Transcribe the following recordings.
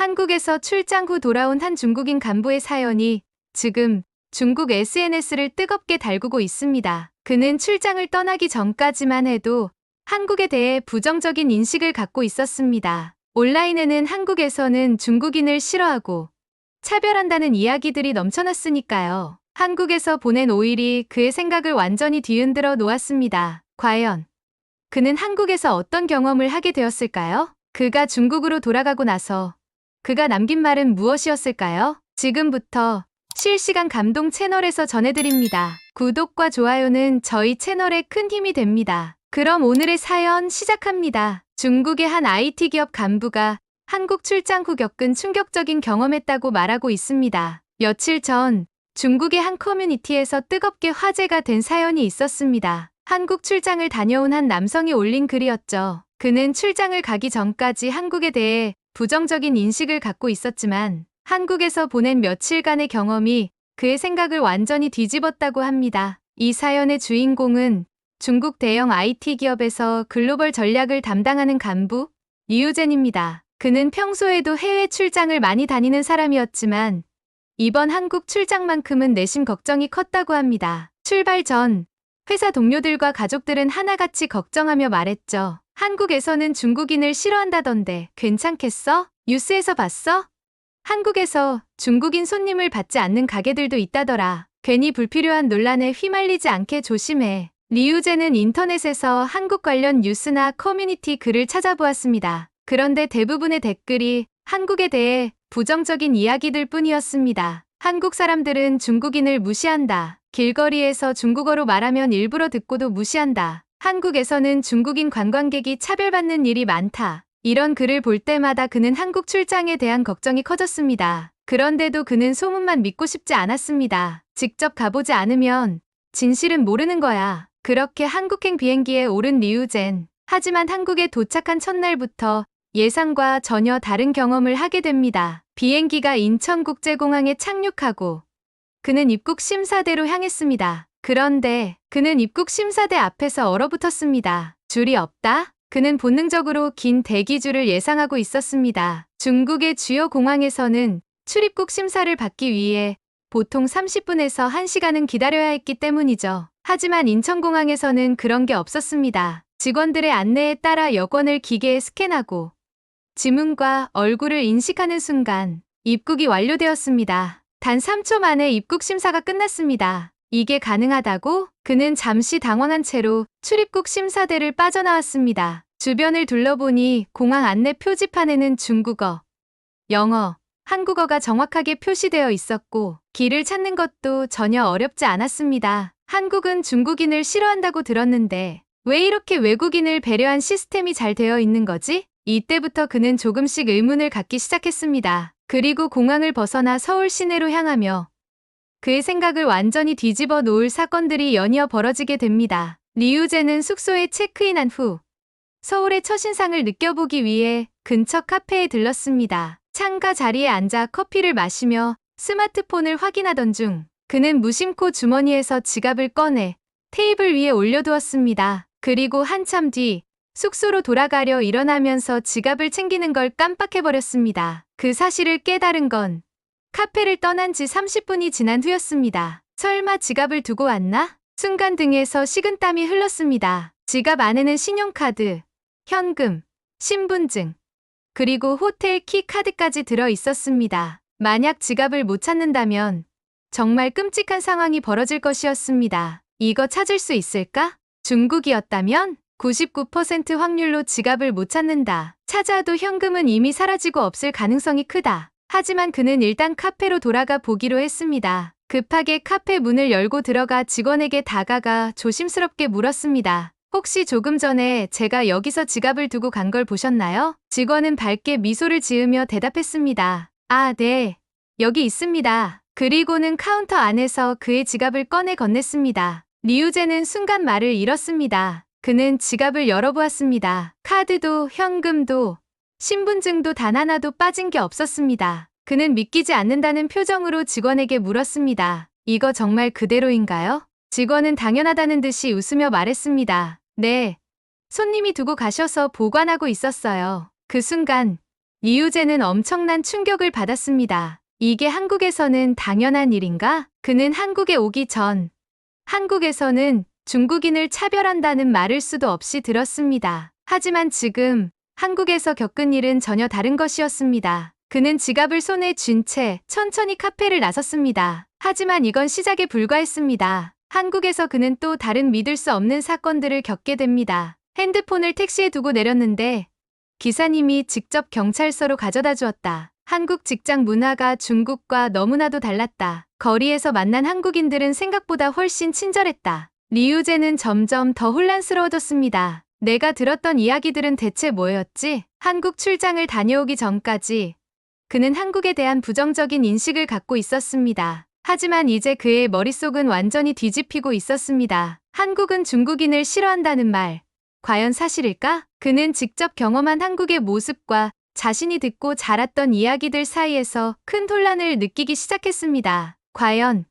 한국에서 출장 후 돌아온 한 중국인 간부의 사연이 지금 중국 SNS를 뜨겁게 달구고 있습니다. 그는 출장을 떠나기 전까지만 해도 한국에 대해 부정적인 인식을 갖고 있었습니다. 온라인에는 한국에서는 중국인을 싫어하고 차별한다는 이야기들이 넘쳐났으니까요. 한국에서 보낸 5일이 그의 생각을 완전히 뒤흔들어 놓았습니다. 과연 그는 한국에서 어떤 경험을 하게 되었을까요? 그가 중국으로 돌아가고 나서 그가 남긴 말은 무엇이었을까요? 지금부터 실시간 감동 채널에서 전해드립니다. 구독과 좋아요는 저희 채널에 큰 힘이 됩니다. 그럼 오늘의 사연 시작합니다. 중국의 한 IT 기업 간부가 한국 출장 후 겪은 충격적인 경험했다고 말하고 있습니다. 며칠 전 중국의 한 커뮤니티에서 뜨겁게 화제가 된 사연이 있었습니다. 한국 출장을 다녀온 한 남성이 올린 글이었죠. 그는 출장을 가기 전까지 한국에 대해 부정적인 인식을 갖고 있었지만 한국에서 보낸 며칠간의 경험이 그의 생각을 완전히 뒤집었다고 합니다. 이 사연의 주인공은 중국 대형 IT 기업에서 글로벌 전략을 담당하는 간부 리우젠입니다. 그는 평소에도 해외 출장을 많이 다니는 사람이었지만 이번 한국 출장만큼은 내심 걱정이 컸다고 합니다. 출발 전 회사 동료들과 가족들은 하나같이 걱정하며 말했죠. 한국에서는 중국인을 싫어한다던데 괜찮겠어? 뉴스에서 봤어? 한국에서 중국인 손님을 받지 않는 가게들도 있다더라. 괜히 불필요한 논란에 휘말리지 않게 조심해. 리우제는 인터넷에서 한국 관련 뉴스나 커뮤니티 글을 찾아보았습니다. 그런데 대부분의 댓글이 한국에 대해 부정적인 이야기들 뿐이었습니다. 한국 사람들은 중국인을 무시한다. 길거리에서 중국어로 말하면 일부러 듣고도 무시한다. 한국에서는 중국인 관광객이 차별받는 일이 많다. 이런 글을 볼 때마다 그는 한국 출장에 대한 걱정이 커졌습니다. 그런데도 그는 소문만 믿고 싶지 않았습니다. 직접 가보지 않으면 진실은 모르는 거야. 그렇게 한국행 비행기에 오른 리우젠. 하지만 한국에 도착한 첫날부터 예상과 전혀 다른 경험을 하게 됩니다. 비행기가 인천국제공항에 착륙하고 그는 입국 심사대로 향했습니다. 그런데 그는 입국 심사대 앞에서 얼어붙었습니다. 줄이 없다? 그는 본능적으로 긴 대기줄을 예상하고 있었습니다. 중국의 주요 공항에서는 출입국 심사를 받기 위해 보통 30분에서 1시간은 기다려야 했기 때문이죠. 하지만 인천공항에서는 그런 게 없었습니다. 직원들의 안내에 따라 여권을 기계에 스캔하고 지문과 얼굴을 인식하는 순간 입국이 완료되었습니다. 단 3초 만에 입국 심사가 끝났습니다. 이게 가능하다고? 그는 잠시 당황한 채로 출입국 심사대를 빠져나왔습니다. 주변을 둘러보니 공항 안내 표지판에는 중국어, 영어, 한국어가 정확하게 표시되어 있었고 길을 찾는 것도 전혀 어렵지 않았습니다. 한국은 중국인을 싫어한다고 들었는데 왜 이렇게 외국인을 배려한 시스템이 잘 되어 있는 거지? 이때부터 그는 조금씩 의문을 갖기 시작했습니다. 그리고 공항을 벗어나 서울 시내로 향하며 그의 생각을 완전히 뒤집어 놓을 사건들이 연이어 벌어지게 됩니다. 리우제는 숙소에 체크인한 후 서울의 첫인상을 느껴보기 위해 근처 카페에 들렀습니다. 창가 자리에 앉아 커피를 마시며 스마트폰을 확인하던 중 그는 무심코 주머니에서 지갑을 꺼내 테이블 위에 올려두었습니다. 그리고 한참 뒤 숙소로 돌아가려 일어나면서 지갑을 챙기는 걸 깜빡해버렸습니다. 그 사실을 깨달은 건 카페를 떠난 지 30분이 지난 후였습니다. 설마 지갑을 두고 왔나? 순간 등에서 식은땀이 흘렀습니다. 지갑 안에는 신용카드, 현금, 신분증, 그리고 호텔 키 카드까지 들어 있었습니다. 만약 지갑을 못 찾는다면 정말 끔찍한 상황이 벌어질 것이었습니다. 이거 찾을 수 있을까? 중국이었다면 99% 확률로 지갑을 못 찾는다. 찾아도 현금은 이미 사라지고 없을 가능성이 크다. 하지만 그는 일단 카페로 돌아가 보기로 했습니다. 급하게 카페 문을 열고 들어가 직원에게 다가가 조심스럽게 물었습니다. 혹시 조금 전에 제가 여기서 지갑을 두고 간 걸 보셨나요? 직원은 밝게 미소를 지으며 대답했습니다. 아, 네. 여기 있습니다. 그리고는 카운터 안에서 그의 지갑을 꺼내 건넸습니다. 리우제는 순간 말을 잃었습니다. 그는 지갑을 열어보았습니다. 카드도 현금도 신분증도 단 하나도 빠진 게 없었습니다. 그는 믿기지 않는다는 표정으로 직원에게 물었습니다. 이거 정말 그대로인가요? 직원은 당연하다는 듯이 웃으며 말했습니다. 네. 손님이 두고 가셔서 보관하고 있었어요. 그 순간 리우제는 엄청난 충격을 받았습니다. 이게 한국에서는 당연한 일인가? 그는 한국에 오기 전 한국에서는 중국인을 차별한다는 말을 수도 없이 들었습니다. 하지만 지금 한국에서 겪은 일은 전혀 다른 것이었습니다. 그는 지갑을 손에 쥔 채 천천히 카페를 나섰습니다. 하지만 이건 시작에 불과했습니다. 한국에서 그는 또 다른 믿을 수 없는 사건들을 겪게 됩니다. 핸드폰을 택시에 두고 내렸는데 기사님이 직접 경찰서로 가져다 주었다. 한국 직장 문화가 중국과 너무나도 달랐다. 거리에서 만난 한국인들은 생각보다 훨씬 친절했다. 리우제는 점점 더 혼란스러워졌습니다. 내가 들었던 이야기들은 대체 뭐였지? 한국 출장을 다녀오기 전까지 그는 한국에 대한 부정적인 인식을 갖고 있었습니다. 하지만 이제 그의 머릿속은 완전히 뒤집히고 있었습니다. 한국은 중국인을 싫어한다는 말, 과연 사실일까? 그는 직접 경험한 한국의 모습과 자신이 듣고 자랐던 이야기들 사이에서 큰 혼란을 느끼기 시작했습니다. 과연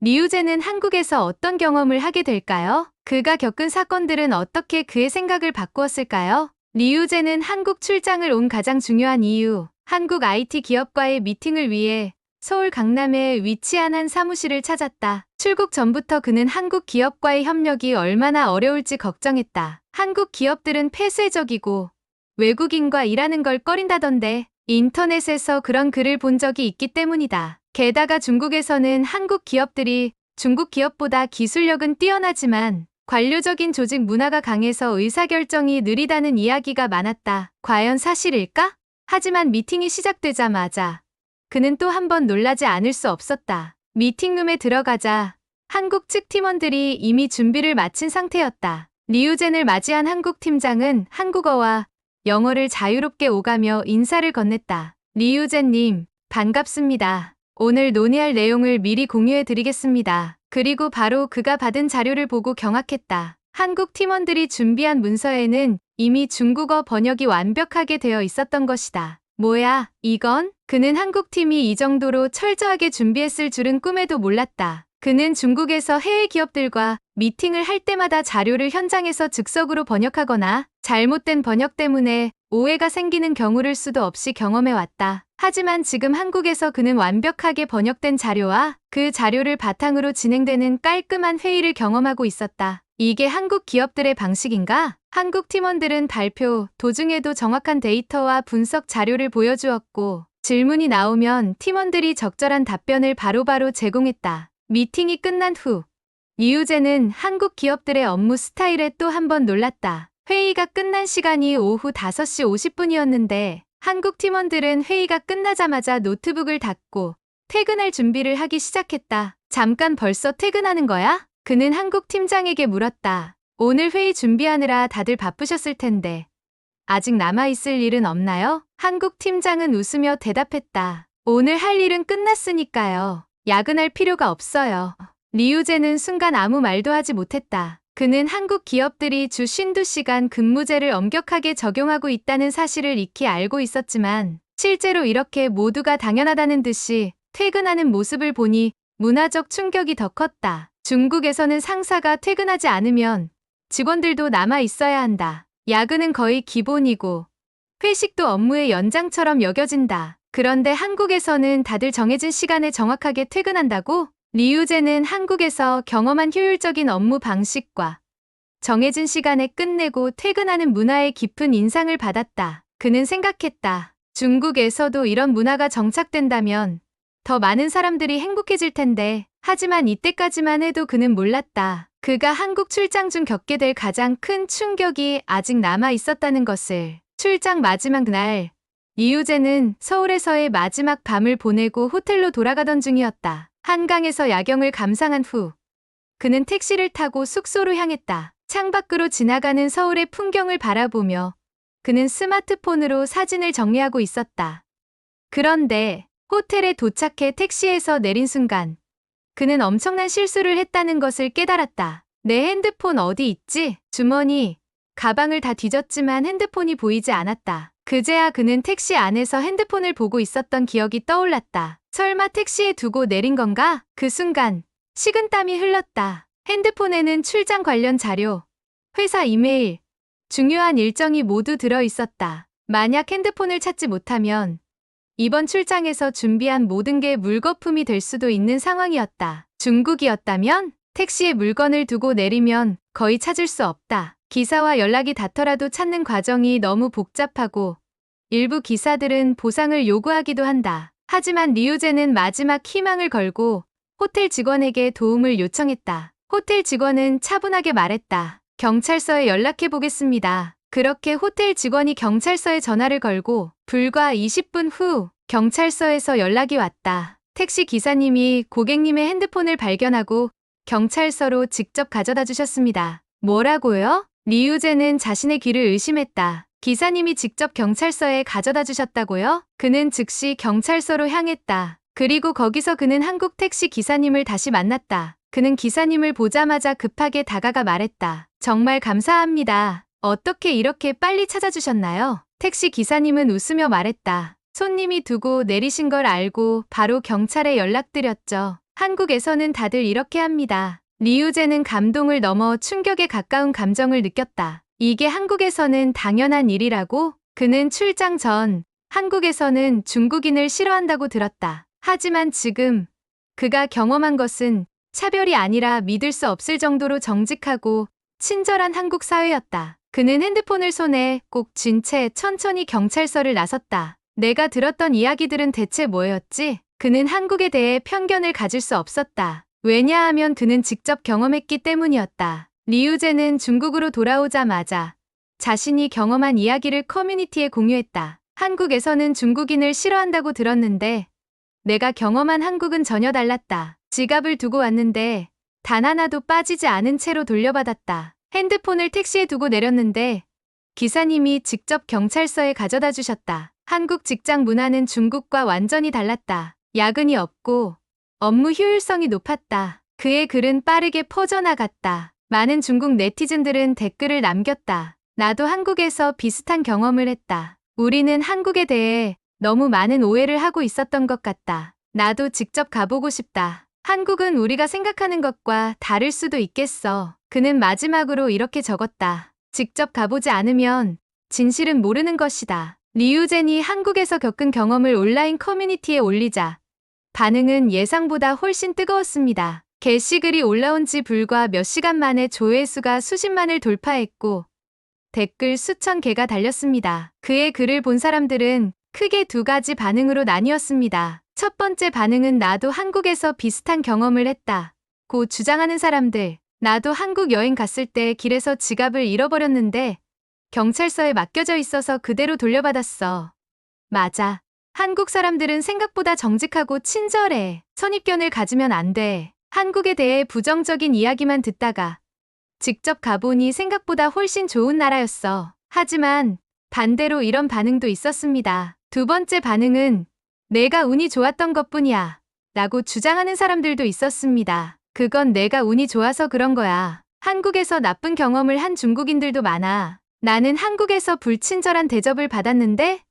리우제는 한국에서 어떤 경험을 하게 될까요? 그가 겪은 사건들은 어떻게 그의 생각을 바꾸었을까요? 리우제는 한국 출장을 온 가장 중요한 이유, 한국 IT 기업과의 미팅을 위해 서울 강남에 위치한 한 사무실을 찾았다. 출국 전부터 그는 한국 기업과의 협력이 얼마나 어려울지 걱정했다. 한국 기업들은 폐쇄적이고 외국인과 일하는 걸 꺼린다던데 인터넷에서 그런 글을 본 적이 있기 때문이다. 게다가 중국에서는 한국 기업들이 중국 기업보다 기술력은 뛰어나지만 관료적인 조직 문화가 강해서 의사결정이 느리다는 이야기가 많았다. 과연 사실일까? 하지만 미팅이 시작되자마자 그는 또 한 번 놀라지 않을 수 없었다. 미팅룸에 들어가자 한국 측 팀원들이 이미 준비를 마친 상태였다. 리우젠을 맞이한 한국 팀장은 한국어와 영어를 자유롭게 오가며 인사를 건넸다. 리우젠님, 반갑습니다. 오늘 논의할 내용을 미리 공유해 드리겠습니다. 그리고 바로 그가 받은 자료를 보고 경악했다. 한국 팀원들이 준비한 문서에는 이미 중국어 번역이 완벽하게 되어 있었던 것이다. 뭐야, 이건? 그는 한국팀이 이 정도로 철저하게 준비했을 줄은 꿈에도 몰랐다. 그는 중국에서 해외 기업들과 미팅을 할 때마다 자료를 현장에서 즉석으로 번역하거나 잘못된 번역 때문에 오해가 생기는 경우를 수도 없이 경험해왔다. 하지만 지금 한국에서 그는 완벽하게 번역된 자료와 그 자료를 바탕으로 진행되는 깔끔한 회의를 경험하고 있었다. 이게 한국 기업들의 방식인가? 한국 팀원들은 발표 도중에도 정확한 데이터와 분석 자료를 보여주었고 질문이 나오면 팀원들이 적절한 답변을 바로바로 제공했다. 미팅이 끝난 후 리우제는 한국 기업들의 업무 스타일에 또 한 번 놀랐다. 회의가 끝난 시간이 오후 5시 50분이었는데 한국 팀원들은 회의가 끝나자마자 노트북을 닫고 퇴근할 준비를 하기 시작했다. 잠깐 벌써 퇴근하는 거야? 그는 한국 팀장에게 물었다. 오늘 회의 준비하느라 다들 바쁘셨을 텐데 아직 남아있을 일은 없나요? 한국 팀장은 웃으며 대답했다. 오늘 할 일은 끝났으니까요. 야근할 필요가 없어요. 리우제는 순간 아무 말도 하지 못했다. 그는 한국 기업들이 주 52시간 근무제를 엄격하게 적용하고 있다는 사실을 익히 알고 있었지만 실제로 이렇게 모두가 당연하다는 듯이 퇴근하는 모습을 보니 문화적 충격이 더 컸다. 중국에서는 상사가 퇴근하지 않으면 직원들도 남아 있어야 한다. 야근은 거의 기본이고 회식도 업무의 연장처럼 여겨진다. 그런데 한국에서는 다들 정해진 시간에 정확하게 퇴근한다고? 리우제는 한국에서 경험한 효율적인 업무 방식과 정해진 시간에 끝내고 퇴근하는 문화에 깊은 인상을 받았다. 그는 생각했다. 중국에서도 이런 문화가 정착된다면 더 많은 사람들이 행복해질 텐데 하지만 이때까지만 해도 그는 몰랐다. 그가 한국 출장 중 겪게 될 가장 큰 충격이 아직 남아 있었다는 것을. 출장 마지막 날 리우제는 서울에서의 마지막 밤을 보내고 호텔로 돌아가던 중이었다. 한강에서 야경을 감상한 후 그는 택시를 타고 숙소로 향했다. 창밖으로 지나가는 서울의 풍경을 바라보며 그는 스마트폰으로 사진을 정리하고 있었다. 그런데 호텔에 도착해 택시에서 내린 순간 그는 엄청난 실수를 했다는 것을 깨달았다. 내 핸드폰 어디 있지? 주머니, 가방을 다 뒤졌지만 핸드폰이 보이지 않았다. 그제야 그는 택시 안에서 핸드폰을 보고 있었던 기억이 떠올랐다. 설마 택시에 두고 내린 건가? 그 순간 식은땀이 흘렀다. 핸드폰에는 출장 관련 자료, 회사 이메일, 중요한 일정이 모두 들어 있었다. 만약 핸드폰을 찾지 못하면 이번 출장에서 준비한 모든 게 물거품이 될 수도 있는 상황이었다. 중국이었다면 택시에 물건을 두고 내리면 거의 찾을 수 없다. 기사와 연락이 닿더라도 찾는 과정이 너무 복잡하고 일부 기사들은 보상을 요구하기도 한다. 하지만 리우제는 마지막 희망을 걸고 호텔 직원에게 도움을 요청했다. 호텔 직원은 차분하게 말했다. 경찰서에 연락해 보겠습니다. 그렇게 호텔 직원이 경찰서에 전화를 걸고 불과 20분 후 경찰서에서 연락이 왔다. 택시 기사님이 고객님의 핸드폰을 발견하고 경찰서로 직접 가져다 주셨습니다. 뭐라고요? 리우제는 자신의 귀를 의심했다. 기사님이 직접 경찰서에 가져다 주셨다고요? 그는 즉시 경찰서로 향했다. 그리고 거기서 그는 한국 택시 기사님을 다시 만났다. 그는 기사님을 보자마자 급하게 다가가 말했다. 정말 감사합니다. 어떻게 이렇게 빨리 찾아주셨나요? 택시 기사님은 웃으며 말했다. 손님이 두고 내리신 걸 알고 바로 경찰에 연락드렸죠. 한국에서는 다들 이렇게 합니다. 리우제는 감동을 넘어 충격에 가까운 감정을 느꼈다. 이게 한국에서는 당연한 일이라고? 그는 출장 전 한국에서는 중국인을 싫어한다고 들었다. 하지만 지금 그가 경험한 것은 차별이 아니라 믿을 수 없을 정도로 정직하고 친절한 한국 사회였다. 그는 핸드폰을 손에 꼭 쥔 채 천천히 경찰서를 나섰다. 내가 들었던 이야기들은 대체 뭐였지? 그는 한국에 대해 편견을 가질 수 없었다. 왜냐하면 그는 직접 경험했기 때문이었다. 리우제는 중국으로 돌아오자마자 자신이 경험한 이야기를 커뮤니티에 공유했다. 한국에서는 중국인을 싫어한다고 들었는데 내가 경험한 한국은 전혀 달랐다. 지갑을 두고 왔는데 단 하나도 빠지지 않은 채로 돌려받았다. 핸드폰을 택시에 두고 내렸는데 기사님이 직접 경찰서에 가져다 주셨다. 한국 직장 문화는 중국과 완전히 달랐다. 야근이 없고 업무 효율성이 높았다. 그의 글은 빠르게 퍼져나갔다. 많은 중국 네티즌들은 댓글을 남겼다. 나도 한국에서 비슷한 경험을 했다. 우리는 한국에 대해 너무 많은 오해를 하고 있었던 것 같다. 나도 직접 가보고 싶다. 한국은 우리가 생각하는 것과 다를 수도 있겠어. 그는 마지막으로 이렇게 적었다. 직접 가보지 않으면 진실은 모르는 것이다. 리우젠이 한국에서 겪은 경험을 온라인 커뮤니티에 올리자 반응은 예상보다 훨씬 뜨거웠습니다. 게시글이 올라온 지 불과 몇 시간 만에 조회수가 수십만을 돌파했고 댓글 수천 개가 달렸습니다. 그의 글을 본 사람들은 크게 두 가지 반응으로 나뉘었습니다. 첫 번째 반응은 나도 한국에서 비슷한 경험을 했다 고 주장하는 사람들. 나도 한국 여행 갔을 때 길에서 지갑을 잃어버렸는데 경찰서에 맡겨져 있어서 그대로 돌려받았어. 맞아. 한국 사람들은 생각보다 정직하고 친절해. 선입견을 가지면 안 돼. 한국에 대해 부정적인 이야기만 듣다가 직접 가보니 생각보다 훨씬 좋은 나라였어. 하지만 반대로 이런 반응도 있었습니다. 두 번째 반응은 내가 운이 좋았던 것뿐이야 라고 주장하는 사람들도 있었습니다. 그건 내가 운이 좋아서 그런 거야. 한국에서 나쁜 경험을 한 중국인들도 많아. 나는 한국에서 불친절한 대접을 받았는데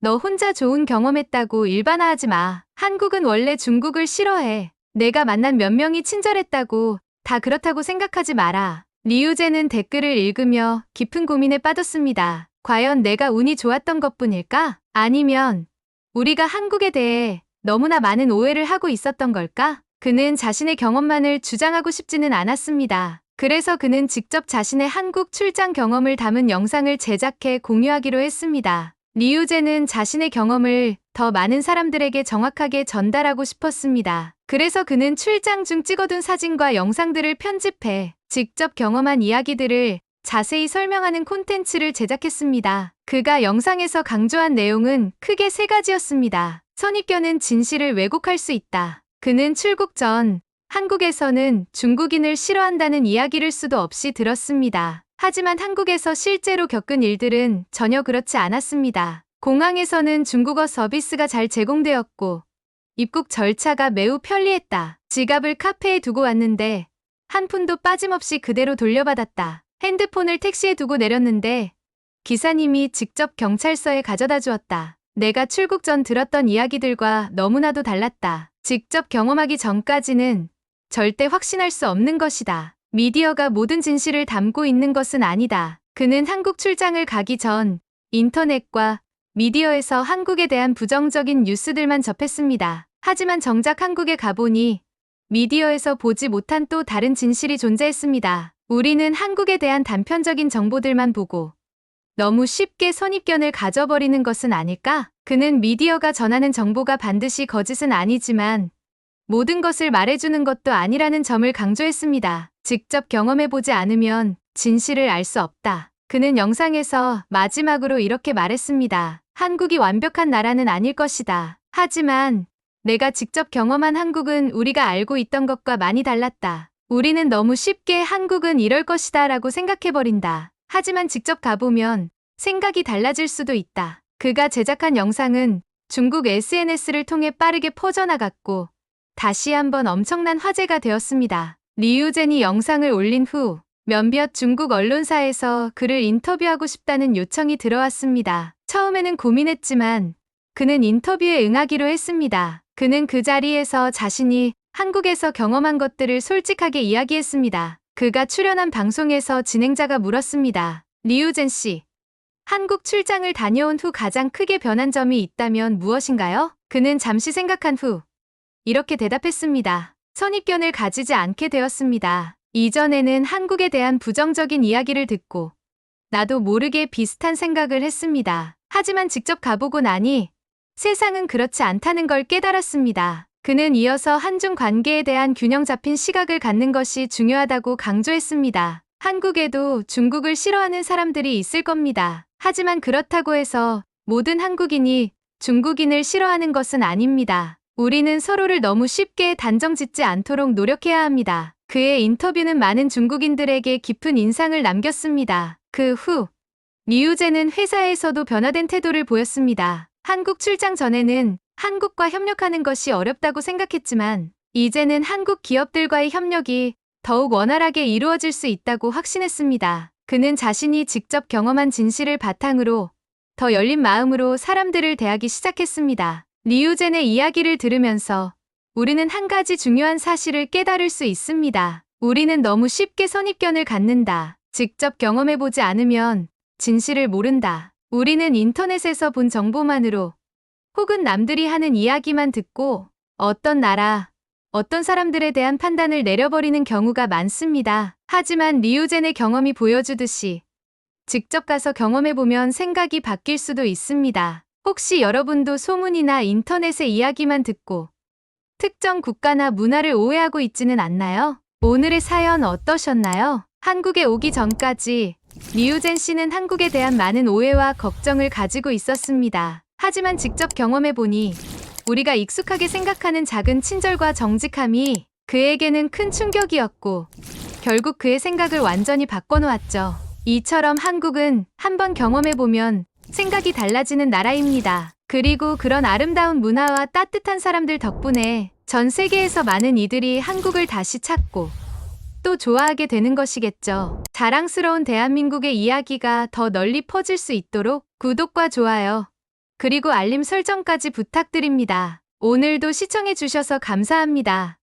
너 혼자 좋은 경험했다고 일반화하지 마. 한국은 원래 중국을 싫어해. 내가 만난 몇 명이 친절했다고 다 그렇다고 생각하지 마라. 리우제는 댓글을 읽으며 깊은 고민에 빠졌습니다. 과연 내가 운이 좋았던 것뿐일까? 아니면 우리가 한국에 대해 너무나 많은 오해를 하고 있었던 걸까? 그는 자신의 경험만을 주장하고 싶지는 않았습니다. 그래서 그는 직접 자신의 한국 출장 경험을 담은 영상을 제작해 공유하기로 했습니다. 리우제는 자신의 경험을 더 많은 사람들에게 정확하게 전달하고 싶었습니다. 그래서 그는 출장 중 찍어둔 사진과 영상들을 편집해 직접 경험한 이야기들을 자세히 설명하는 콘텐츠를 제작했습니다. 그가 영상에서 강조한 내용은 크게 세 가지였습니다. 선입견은 진실을 왜곡할 수 있다. 그는 출국 전 한국에서는 중국인을 싫어한다는 이야기를 수도 없이 들었습니다. 하지만 한국에서 실제로 겪은 일들은 전혀 그렇지 않았습니다. 공항에서는 중국어 서비스가 잘 제공되었고 입국 절차가 매우 편리했다. 지갑을 카페에 두고 왔는데 한 푼도 빠짐없이 그대로 돌려받았다. 핸드폰을 택시에 두고 내렸는데 기사님이 직접 경찰서에 가져다 주었다. 내가 출국 전 들었던 이야기들과 너무나도 달랐다. 직접 경험하기 전까지는 절대 확신할 수 없는 것이다. 미디어가 모든 진실을 담고 있는 것은 아니다. 그는 한국 출장을 가기 전 인터넷과 미디어에서 한국에 대한 부정적인 뉴스들만 접했습니다. 하지만 정작 한국에 가보니 미디어에서 보지 못한 또 다른 진실이 존재했습니다. 우리는 한국에 대한 단편적인 정보들만 보고 너무 쉽게 선입견을 가져버리는 것은 아닐까? 그는 미디어가 전하는 정보가 반드시 거짓은 아니지만 모든 것을 말해주는 것도 아니라는 점을 강조했습니다. 직접 경험해보지 않으면 진실을 알 수 없다. 그는 영상에서 마지막으로 이렇게 말했습니다. 한국이 완벽한 나라는 아닐 것이다. 하지만 내가 직접 경험한 한국은 우리가 알고 있던 것과 많이 달랐다. 우리는 너무 쉽게 한국은 이럴 것이다 라고 생각해버린다. 하지만 직접 가보면 생각이 달라질 수도 있다. 그가 제작한 영상은 중국 SNS를 통해 빠르게 퍼져나갔고 다시 한번 엄청난 화제가 되었습니다. 리우젠이 영상을 올린 후 몇몇 중국 언론사에서 그를 인터뷰하고 싶다는 요청이 들어왔습니다. 처음에는 고민했지만 그는 인터뷰에 응하기로 했습니다. 그는 그 자리에서 자신이 한국에서 경험한 것들을 솔직하게 이야기했습니다. 그가 출연한 방송에서 진행자가 물었습니다. 리우젠 씨, 한국 출장을 다녀온 후 가장 크게 변한 점이 있다면 무엇인가요? 그는 잠시 생각한 후 이렇게 대답했습니다. 선입견을 가지지 않게 되었습니다. 이전에는 한국에 대한 부정적인 이야기를 듣고 나도 모르게 비슷한 생각을 했습니다. 하지만 직접 가보고 나니 세상은 그렇지 않다는 걸 깨달았습니다. 그는 이어서 한중 관계에 대한 균형 잡힌 시각을 갖는 것이 중요하다고 강조했습니다. 한국에도 중국을 싫어하는 사람들이 있을 겁니다. 하지만 그렇다고 해서 모든 한국인이 중국인을 싫어하는 것은 아닙니다. 우리는 서로를 너무 쉽게 단정 짓지 않도록 노력해야 합니다. 그의 인터뷰는 많은 중국인들에게 깊은 인상을 남겼습니다. 그 후 리우젠은 회사에서도 변화된 태도를 보였습니다. 한국 출장 전에는 한국과 협력하는 것이 어렵다고 생각했지만 이제는 한국 기업들과의 협력이 더욱 원활하게 이루어질 수 있다고 확신했습니다. 그는 자신이 직접 경험한 진실을 바탕으로 더 열린 마음으로 사람들을 대하기 시작했습니다. 리우젠의 이야기를 들으면서 우리는 한 가지 중요한 사실을 깨달을 수 있습니다. 우리는 너무 쉽게 선입견을 갖는다. 직접 경험해보지 않으면 진실을 모른다. 우리는 인터넷에서 본 정보만으로 혹은 남들이 하는 이야기만 듣고 어떤 나라, 어떤 사람들에 대한 판단을 내려버리는 경우가 많습니다. 하지만 리우젠의 경험이 보여주듯이 직접 가서 경험해보면 생각이 바뀔 수도 있습니다. 혹시 여러분도 소문이나 인터넷의 이야기만 듣고 특정 국가나 문화를 오해하고 있지는 않나요? 오늘의 사연 어떠셨나요? 한국에 오기 전까지 리우젠 씨는 한국에 대한 많은 오해와 걱정을 가지고 있었습니다. 하지만 직접 경험해보니 우리가 익숙하게 생각하는 작은 친절과 정직함이 그에게는 큰 충격이었고 결국 그의 생각을 완전히 바꿔놓았죠. 이처럼 한국은 한번 경험해보면 생각이 달라지는 나라입니다. 그리고 그런 아름다운 문화와 따뜻한 사람들 덕분에 전 세계에서 많은 이들이 한국을 다시 찾고 또 좋아하게 되는 것이겠죠. 자랑스러운 대한민국의 이야기가 더 널리 퍼질 수 있도록 구독과 좋아요, 그리고 알림 설정까지 부탁드립니다. 오늘도 시청해주셔서 감사합니다.